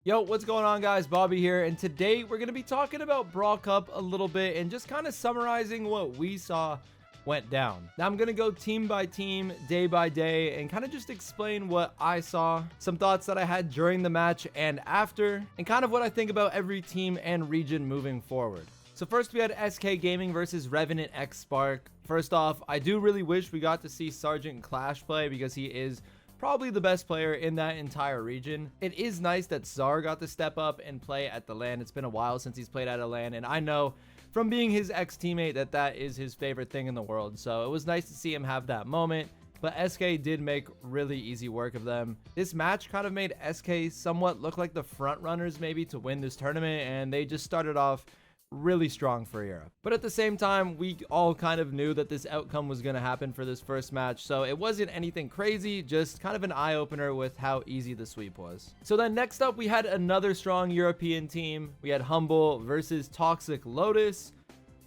Yo, what's going on, guys? Bobby here, and today we're going to be talking about Brawl Cup a little bit and just kind of summarizing what we saw went down. Now, I'm going to go team by team, day by day, and kind of just explain what I saw, some thoughts that I had during the match and after, and kind of what I think about every team and region moving forward. So first we had SK Gaming versus Revenant X Spark. First off, I do really wish we got to see Sergeant Clash play because he is probably the best player in that entire region. It is nice that Czar got to step up and play at the LAN. It's been a while since he's played at a LAN, and I know from being his ex-teammate that that is his favorite thing in the world. So it was nice to see him have that moment, but SK did make really easy work of them. This match kind of made SK somewhat look like the front runners maybe to win this tournament, and they just started off really strong for Europe. But at the same time, we all kind of knew that this outcome was going to happen for this first match, so it wasn't anything crazy, just kind of an eye-opener with how easy the sweep was. So then next up, we had another strong European team. We had Humble versus Toxic Lotus.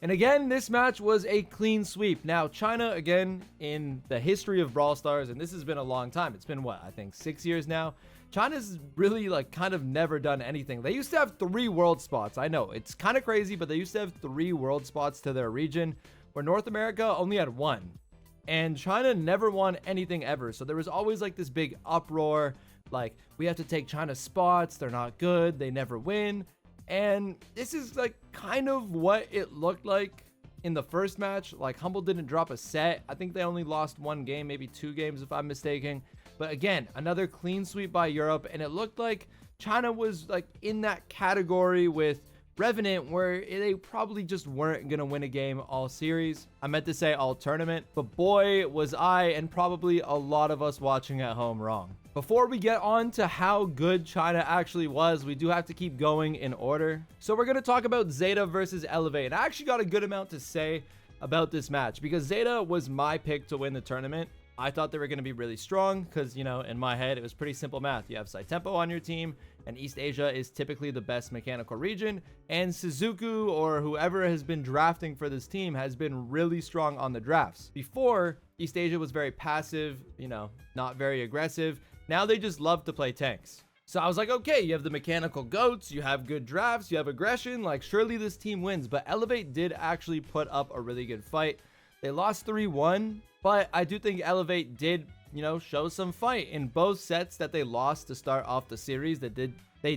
And again, this match was a clean sweep. Now, China, again, in the history of Brawl Stars, and this has been a long time. It's been, what, I think 6 years now? China's really kind of never done anything. They used to have 3 world spots. I know it's kind of crazy, but they used to have 3 world spots to their region, where North America only had 1. And China never won anything ever. So there was always this big uproar, like, we have to take China's spots. They're not good. They never win. And this is kind of what it looked like in the first match. Humble didn't drop a set. I think they only lost 1 game, maybe 2 games if I'm mistaken. But again, another clean sweep by Europe, and it looked like China was in that category with Revenant, where they probably just weren't going to win a game all series. I meant to say all tournament, but boy, was I and probably a lot of us watching at home wrong. Before we get on to how good China actually was, we do have to keep going in order. So we're going to talk about Zeta versus Elevate. And I actually got a good amount to say about this match because Zeta was my pick to win the tournament. I thought they were going to be really strong because, in my head, it was pretty simple math. You have Saitempo on your team, and East Asia is typically the best mechanical region, and Suzuku or whoever has been drafting for this team has been really strong on the drafts. Before, East Asia was very passive, not very aggressive. Now they just love to play tanks. So I was like, okay, you have the mechanical goats, you have good drafts, you have aggression, surely this team wins. But Elevate did actually put up a really good fight. They lost 3-1. But I do think Elevate did, show some fight in both sets that they lost to start off the series. They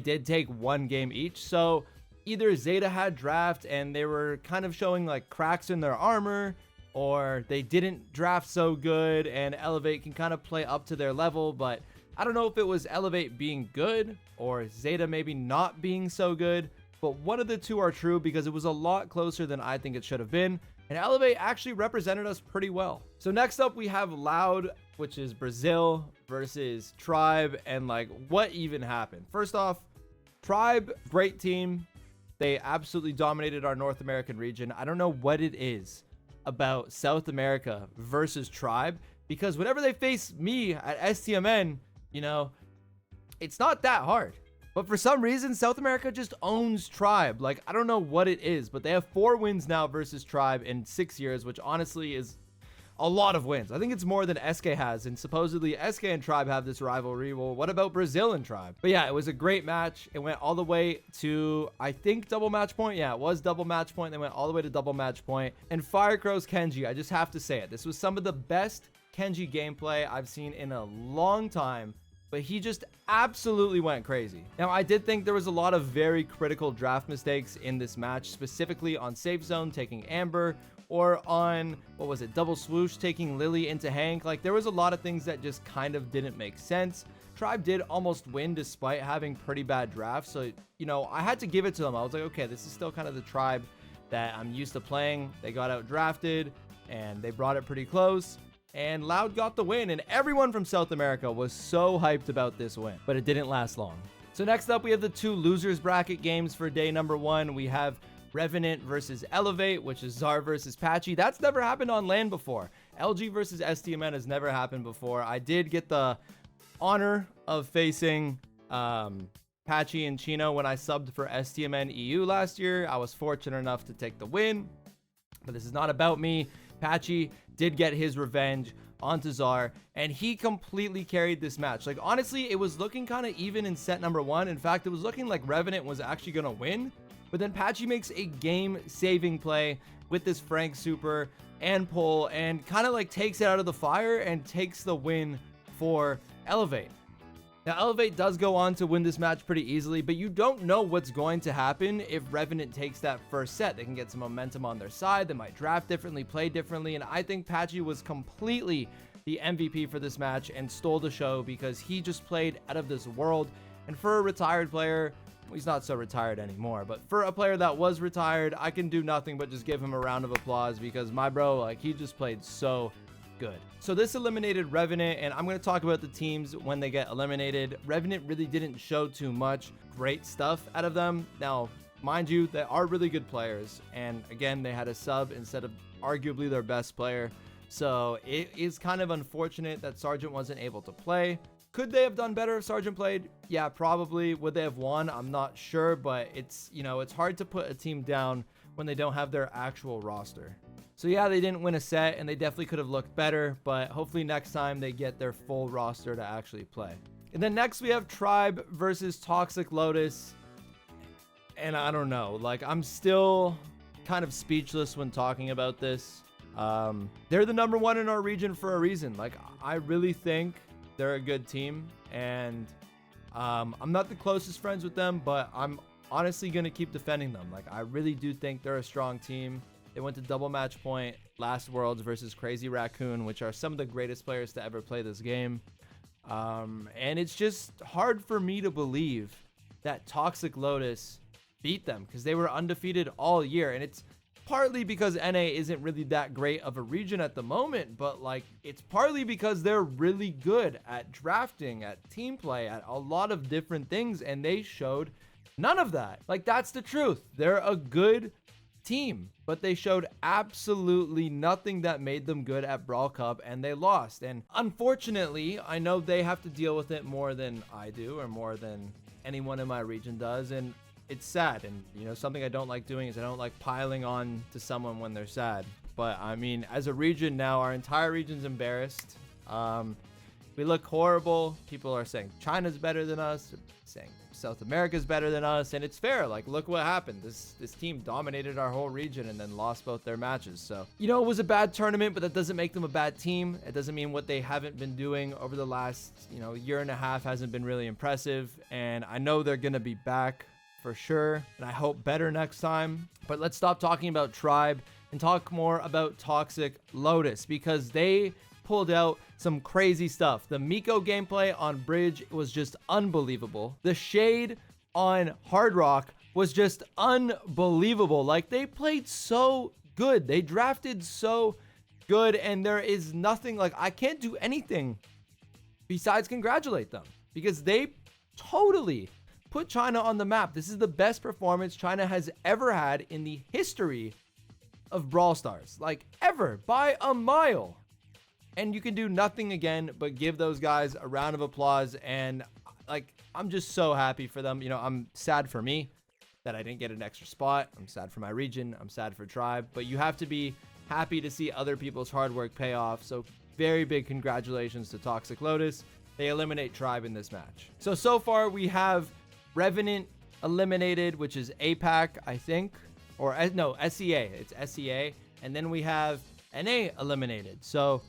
did take 1 game each. So either Zeta had draft and they were kind of showing cracks in their armor, or they didn't draft so good and Elevate can kind of play up to their level. But I don't know if it was Elevate being good or Zeta maybe not being so good. But one of the two are true because it was a lot closer than I think it should have been. And Elevate actually represented us pretty well. So next up, we have Loud, which is Brazil versus Tribe. And what even happened? First off, Tribe, great team. They absolutely dominated our North American region. I don't know what it is about South America versus Tribe, because whenever they face me at STMN, it's not that hard. But for some reason, South America just owns Tribe. I don't know what it is, but they have 4 wins now versus Tribe in 6 years, which honestly is a lot of wins. I think it's more than SK has, and supposedly SK and Tribe have this rivalry. Well, what about Brazil and Tribe? But yeah, it was a great match. It went all the way to, I think, double match point. Yeah, it was double match point. They went all the way to double match point. And Firecrow's Kenji, I just have to say it. This was some of the best Kenji gameplay I've seen in a long time. But he just absolutely went crazy. Now, I did think there was a lot of very critical draft mistakes in this match, specifically on Safe Zone taking Amber, or on, what was it, Double Swoosh taking Lily into Hank. There was a lot of things that just kind of didn't make sense. Tribe did almost win despite having pretty bad drafts. So, I had to give it to them. I was like, okay, this is still kind of the Tribe that I'm used to playing. They got out drafted and they brought it pretty close. And Loud got the win, and everyone from South America was so hyped about this win, but it didn't last long. So next up, we have the 2 losers bracket games for day number 1. We have Revenant versus Elevate, which is Czar versus Patchy. That's never happened on LAN before. LG versus STMN has never happened before. I did get the honor of facing Patchy and Chino when I subbed for STMN EU last year. I was fortunate enough to take the win, but this is not about me. Patchy did get his revenge onto Czar, and he completely carried this match. Like, honestly, it was looking kind of even in set number 1. In fact, it was looking like Revenant was actually going to win, but then Patchy makes a game-saving play with this Frank super and pull, and kind of like takes it out of the fire and takes the win for Elevate. Now, Elevate does go on to win this match pretty easily, but you don't know what's going to happen if Revenant takes that first set. They can get some momentum on their side. They might draft differently, play differently, and I think Patchy was completely the MVP for this match and stole the show because he just played out of this world. And for a retired player, well, he's not so retired anymore, but for a player that was retired, I can do nothing but just give him a round of applause because my bro, like, he just played so good. So this eliminated Revenant, and I'm going to talk about the teams when they get eliminated. Revenant really didn't show too much great stuff out of them. Now, mind you, they are really good players, and again, they had a sub instead of arguably their best player. So it is kind of unfortunate that Sergeant wasn't able to play. Could they have done better if Sergeant played? Yeah, probably. Would they have won? I'm not sure, but it's, you know, it's hard to put a team down when they don't have their actual roster. So yeah, they didn't win a set, and they definitely could have looked better, but hopefully next time they get their full roster to actually play. And then next we have Tribe versus Toxic Lotus. And I don't know, like, I'm still kind of speechless when talking about this. They're the number 1 in our region for a reason. Like, I really think they're a good team, and I'm not the closest friends with them, but I'm honestly going to keep defending them. Like, I really do think they're a strong team. They went to double match point last Worlds versus Crazy Raccoon, which are some of the greatest players to ever play this game. And it's just hard for me to believe that Toxic Lotus beat them because they were undefeated all year. And it's partly because NA isn't really that great of a region at the moment, but like, it's partly because they're really good at drafting, at team play, at a lot of different things. And they showed none of that. Like, that's the truth. They're a good team, but they showed absolutely nothing that made them good at Brawl Cup, and they lost. And unfortunately, I know they have to deal with it more than I do, or more than anyone in my region does, and it's sad. And you know, something I don't like doing is I don't like piling on to someone when they're sad. But I mean, as a region now, our entire region's embarrassed. We look horrible. People are saying China's better than us, saying South America's better than us, and it's fair. Like, look what happened. This team dominated our whole region and then lost both their matches. So, you know, it was a bad tournament, but that doesn't make them a bad team. It doesn't mean what they haven't been doing over the last, you know, year and a half hasn't been really impressive. And I know they're going to be back for sure, and I hope better next time. But let's stop talking about Tribe and talk more about Toxic Lotus, because they pulled out some crazy stuff. The Miko gameplay on Bridge was just unbelievable. The Shade on Hard Rock was just unbelievable. Like, they played so good. They drafted so good, and there is nothing, like, I can't do anything besides congratulate them, because they totally put China on the map. This is the best performance China has ever had in the history of Brawl Stars. Like, ever, by a mile. And you can do nothing again but give those guys a round of applause. And like, I'm just so happy for them. You know, I'm sad for me that I didn't get an extra spot. I'm sad for my region. I'm sad for Tribe. But you have to be happy to see other people's hard work pay off. So very big congratulations to Toxic Lotus. They eliminate Tribe in this match. So far we have Revenant eliminated, which is APAC, I think. Or no, SEA. It's SEA. And then we have NA eliminated. So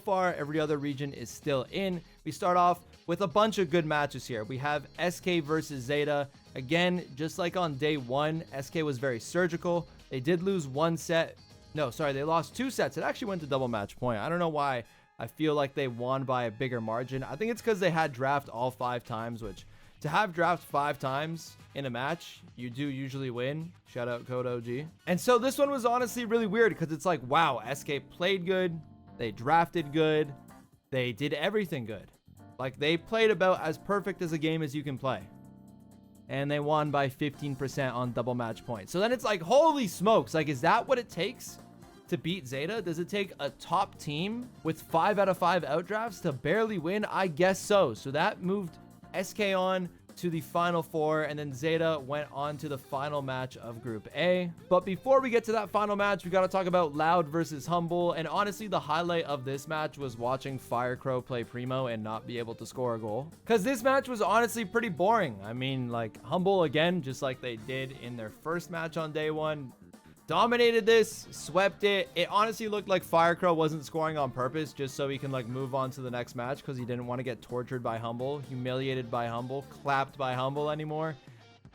far every other region is still in. We start off with a bunch of good matches here. We have SK versus Zeta. Again, just like on day 1, SK was very surgical. They did lose one set. No, sorry, they lost 2 sets. It actually went to double match point. I don't know why I feel like they won by a bigger margin. I think it's because they had draft all 5 times, which to have draft 5 times in a match, you do usually win. Shout out Code OG. And so this one was honestly really weird because it's like, wow, SK played good. They drafted good. They did everything good. Like, they played about as perfect as a game as you can play. And they won by 15% on double match points. So then it's like, holy smokes. Like, is that what it takes to beat Zeta? Does it take a top team with 5 out of 5 outdrafts to barely win? I guess so. So that moved SK on to the final four, and then Zeta went on to the final match of Group A. But before we get to that final match, we got to talk about Loud versus Humble. And honestly, the highlight of this match was watching Firecrow play Primo and not be able to score a goal, because this match was honestly pretty boring. I mean, like, Humble, again, just like they did in their first match on day one, dominated this, swept it. It honestly looked like Firecrow wasn't scoring on purpose just so he can like move on to the next match, because he didn't want to get tortured by Humble, humiliated by Humble, clapped by Humble anymore.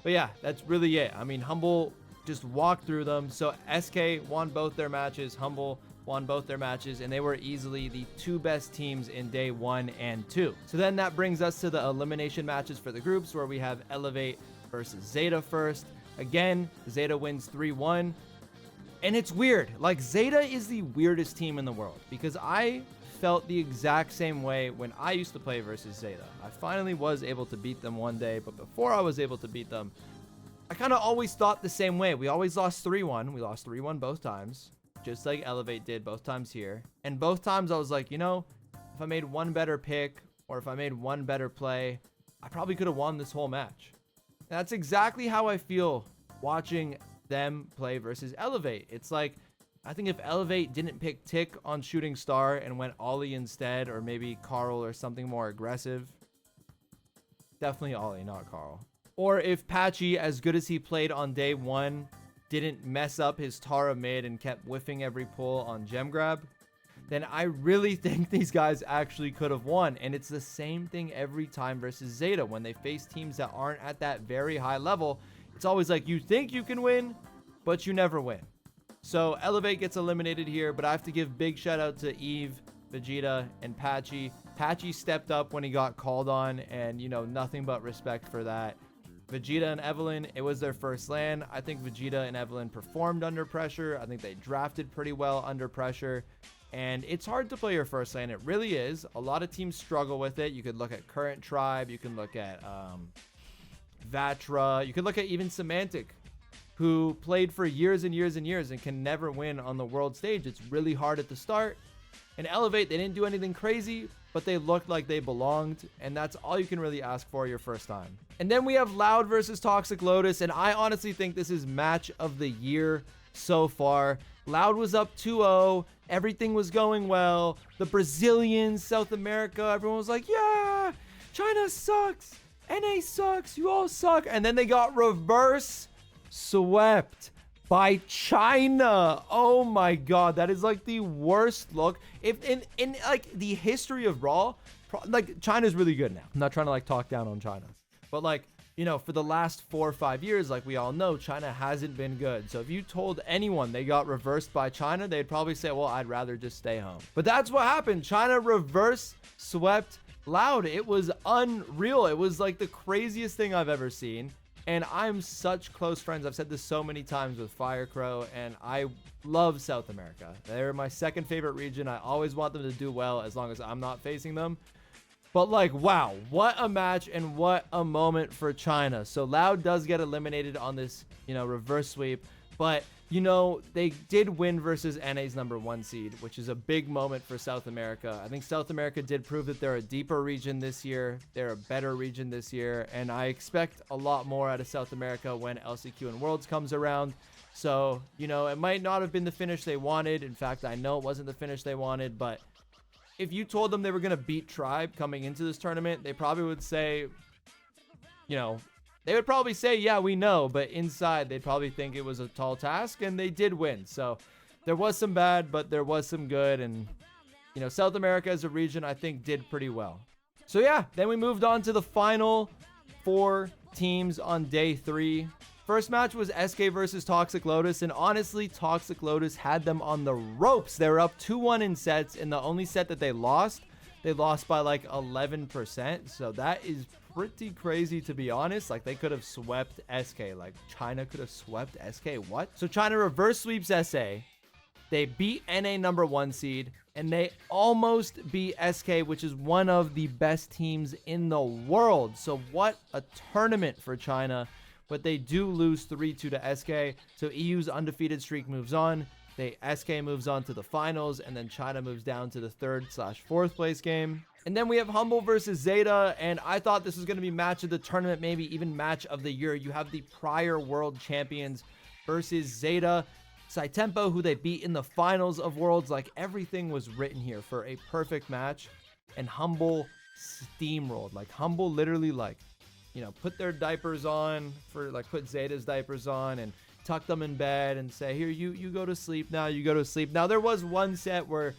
But yeah, that's really it. I mean, Humble just walked through them. So SK won both their matches, Humble won both their matches, and they were easily the two best teams in day 1 and 2. So then that brings us to the elimination matches for the groups, where we have Elevate versus Zeta first. Again, Zeta wins 3-1. And it's weird. Like, Zeta is the weirdest team in the world, because I felt the exact same way when I used to play versus Zeta. I finally was able to beat them one day, but before I was able to beat them, I kind of always thought the same way. We always lost 3-1. We lost 3-1 both times, just like Elevate did both times here. And both times I was like, you know, if I made one better pick, or if I made one better play, I probably could have won this whole match. And that's exactly how I feel watching them play versus Elevate. It's like, I think if Elevate didn't pick Tick on Shooting Star and went Ollie instead, or maybe Carl or something more aggressive, definitely Ollie, not Carl. Or if Patchy, as good as he played on day 1, didn't mess up his Tara mid and kept whiffing every pull on Gem Grab, then I really think these guys actually could have won. And it's the same thing every time versus Zeta. When they face teams that aren't at that very high level, it's always like, you think you can win, but you never win. So Elevate gets eliminated here, but I have to give big shout out to Eve, Vegeta, and Patchy. Patchy stepped up when he got called on, and, you know, nothing but respect for that. Vegeta and Evelyn, it was their first LAN. I think Vegeta and Evelyn performed under pressure. I think they drafted pretty well under pressure. And it's hard to play your first LAN. It really is. A lot of teams struggle with it. You could look at Current Tribe. You can look at Vatra. You could look at even Semantic, who played for years and years and years and can never win on the world stage. It's really hard at the start. And Elevate, they didn't do anything crazy, but they looked like they belonged, and that's all you can really ask for your first time. And then we have Loud versus Toxic Lotus, and I honestly think this is match of the year so far. Loud was up 2-0. Everything was going well. The Brazilians, South America, everyone was like, yeah, China sucks. NA sucks. You all suck. And then they got reverse swept by China. Oh my god, that is like the worst look. If in like the history of Brawl, like, China's really good now. I'm not trying to like talk down on China, but like, you know, for the last 4 or 5 years, like we all know, China hasn't been good. So if you told anyone they got reversed by China, they'd probably say, well, I'd rather just stay home. But that's what happened. China reverse swept Loud. It was unreal. It was like the craziest thing I've ever seen. And I'm such close friends. I've said this so many times with Firecrow, and I love South America. They're my second favorite region. I always want them to do well as long as I'm not facing them. But like, wow, what a match and what a moment for China. So Loud does get eliminated on this, you know, reverse sweep. But, you know, they did win versus NA's #1 seed, which is a big moment for South America. I think South America did prove that they're a deeper region this year. They're a better region this year. And I expect a lot more out of South America when LCQ and Worlds comes around. So, you know, it might not have been the finish they wanted. In fact, I know it wasn't the finish they wanted, but if you told them they were going to beat Tribe coming into this tournament, they probably would say, you know, they would probably say, yeah, we know, but inside they'd probably think it was a tall task, and they did win. So there was some bad, but there was some good, and, you know, South America as a region, I think, did pretty well. So yeah, then we moved on to the final 4 teams on day 3. First match was SK versus Toxic Lotus, and honestly, Toxic Lotus had them on the ropes. They were up 2-1 in sets, and the only set that they lost by like 11%. So that is pretty crazy, to be honest. Like, they could have swept SK. Like, China could have swept SK. What? So China reverse sweeps SA. They beat NA #1 seed, and they almost beat SK, which is one of the best teams in the world. So what a tournament for China. But they do lose 3-2 to SK. So EU's undefeated streak moves on. SK moves on to the finals, and then China moves down to the 3rd/4th place game. And then we have Humble versus Zeta, and I thought this was going to be match of the tournament, maybe even match of the year. You have the prior world champions versus Zeta, Saitempo, who they beat in the finals of Worlds. Like, everything was written here for a perfect match, and Humble steamrolled. Like, Humble literally, like, you know, put their diapers on for, like, put Zeta's diapers on and tuck them in bed and say, here, you go to sleep now, you go to sleep. Now, there was one set where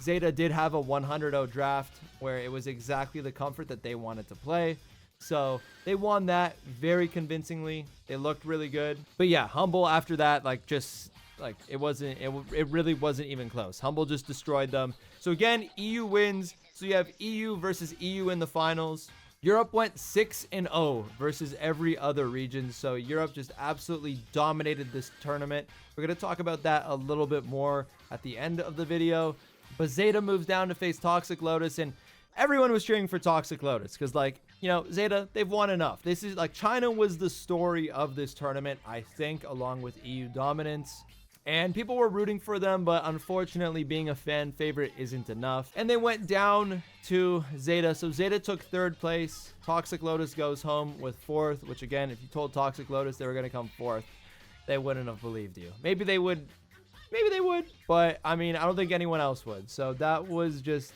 Zeta did have a 100-0 draft where it was exactly the comfort that they wanted to play. So they won that very convincingly. They looked really good. But yeah, Humble after that, like, just like it really wasn't even close. Humble just destroyed them. So again, EU wins. So you have EU versus EU in the finals. Europe went 6-0 versus every other region. So Europe just absolutely dominated this tournament. We're going to talk about that a little bit more at the end of the video. But Zeta moves down to face Toxic Lotus, and everyone was cheering for Toxic Lotus because, like, you know, Zeta, they've won enough. This is, like, China was the story of this tournament, I think, along with EU dominance. And people were rooting for them, but unfortunately, being a fan favorite isn't enough. And they went down to Zeta. So Zeta took 3rd place. Toxic Lotus goes home with 4th, which, again, if you told Toxic Lotus they were going to come 4th, they wouldn't have believed you. Maybe they would, but I mean, I don't think anyone else would. So that was just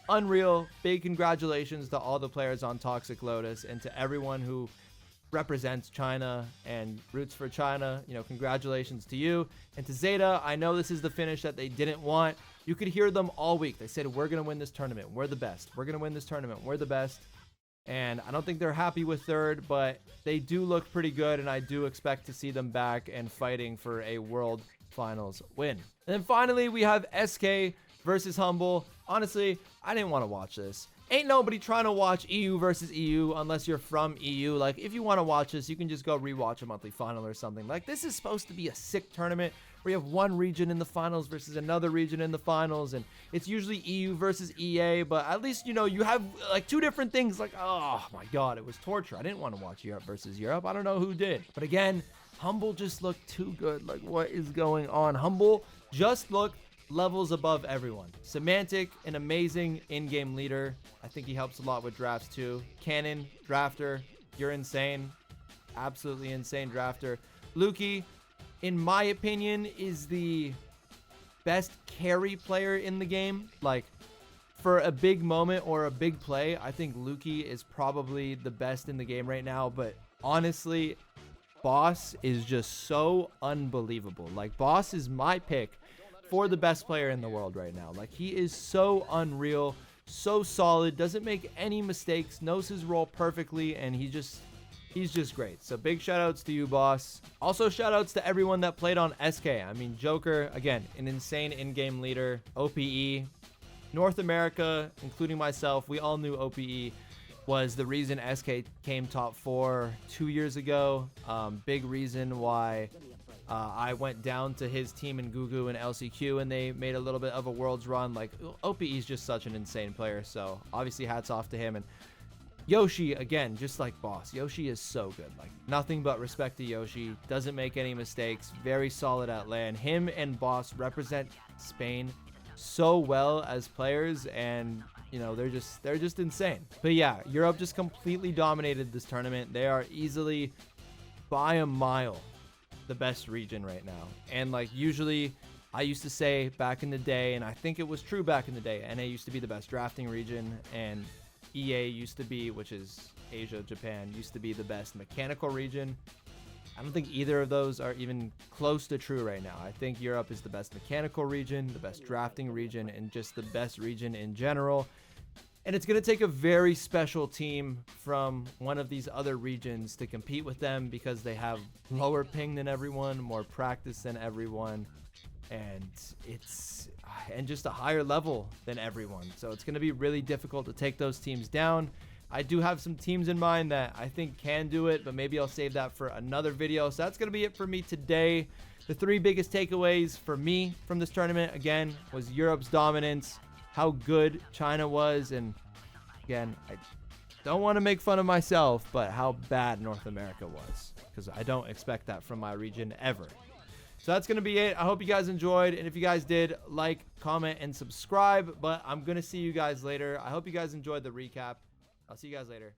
unreal. Big congratulations to all the players on Toxic Lotus and to everyone who represents China and roots for China. You know, congratulations to you. And to Zeta, I know this is the finish that they didn't want. You could hear them all week. They said, we're going to win this tournament. We're the best. We're going to win this tournament. We're the best. And I don't think they're happy with 3rd, but they do look pretty good, and I do expect to see them back and fighting for a World Finals win. And then finally, we have SK versus Humble. Honestly, I didn't want to watch this. Ain't nobody trying to watch EU versus EU unless you're from EU. Like, if you want to watch this, you can just go rewatch a monthly final or something. Like, this is supposed to be a sick tournament where you have one region in the finals versus another region in the finals, and it's usually EU versus EA, but at least, you know, you have, like, 2 different things. Like, oh my god, it was torture. I didn't want to watch Europe versus Europe. I don't know who did. But again, Humble just looked too good. Like, what is going on? Humble just looked levels above everyone. Semantic, an amazing in-game leader. I think he helps a lot with drafts too. Cannon, drafter, you're insane. Absolutely insane drafter. Lukey, in my opinion, is the best carry player in the game. Like, for a big moment or a big play, I think Lukey is probably the best in the game right now. But honestly, Boss is just so unbelievable. Like, Boss is my pick for the best player in the world right now. Like, he is so unreal, so solid, doesn't make any mistakes, knows his role perfectly, and he's just great. So big shout outs to you, Boss. Also shout outs to everyone that played on SK. I mean, Joker, again, an insane in-game leader. OPE, North America, including myself, we all knew OPE was the reason SK came top 4 2 years ago. Big reason why I went down to his team in Gugu and LCQ, and they made a little bit of a Worlds run. Like, OPE is just such an insane player, so obviously hats off to him. And Yoshi, again, just like Boss, Yoshi is so good. Like, nothing but respect to Yoshi. Doesn't make any mistakes. Very solid at LAN. Him and Boss represent Spain so well as players, and you know, they're just insane. But yeah, Europe just completely dominated this tournament. They are easily, by a mile, the best region right now. And like, usually I used to say back in the day, and I think it was true back in the day, NA used to be the best drafting region, and EA used to be, which is Asia, Japan, used to be the best mechanical region. I don't think either of those are even close to true right now. I think Europe is the best mechanical region, the best drafting region, and just the best region in general. And it's going to take a very special team from one of these other regions to compete with them, because they have lower ping than everyone, more practice than everyone, and just a higher level than everyone. So it's going to be really difficult to take those teams down. I do have some teams in mind that I think can do it, but maybe I'll save that for another video. So that's going to be it for me today. The 3 biggest takeaways for me from this tournament, again, was Europe's dominance, how good China was, and again, I don't want to make fun of myself, but how bad North America was, because I don't expect that from my region ever. So that's going to be it. I hope you guys enjoyed. And if you guys did, like, comment, and subscribe. But I'm going to see you guys later. I hope you guys enjoyed the recap. I'll see you guys later.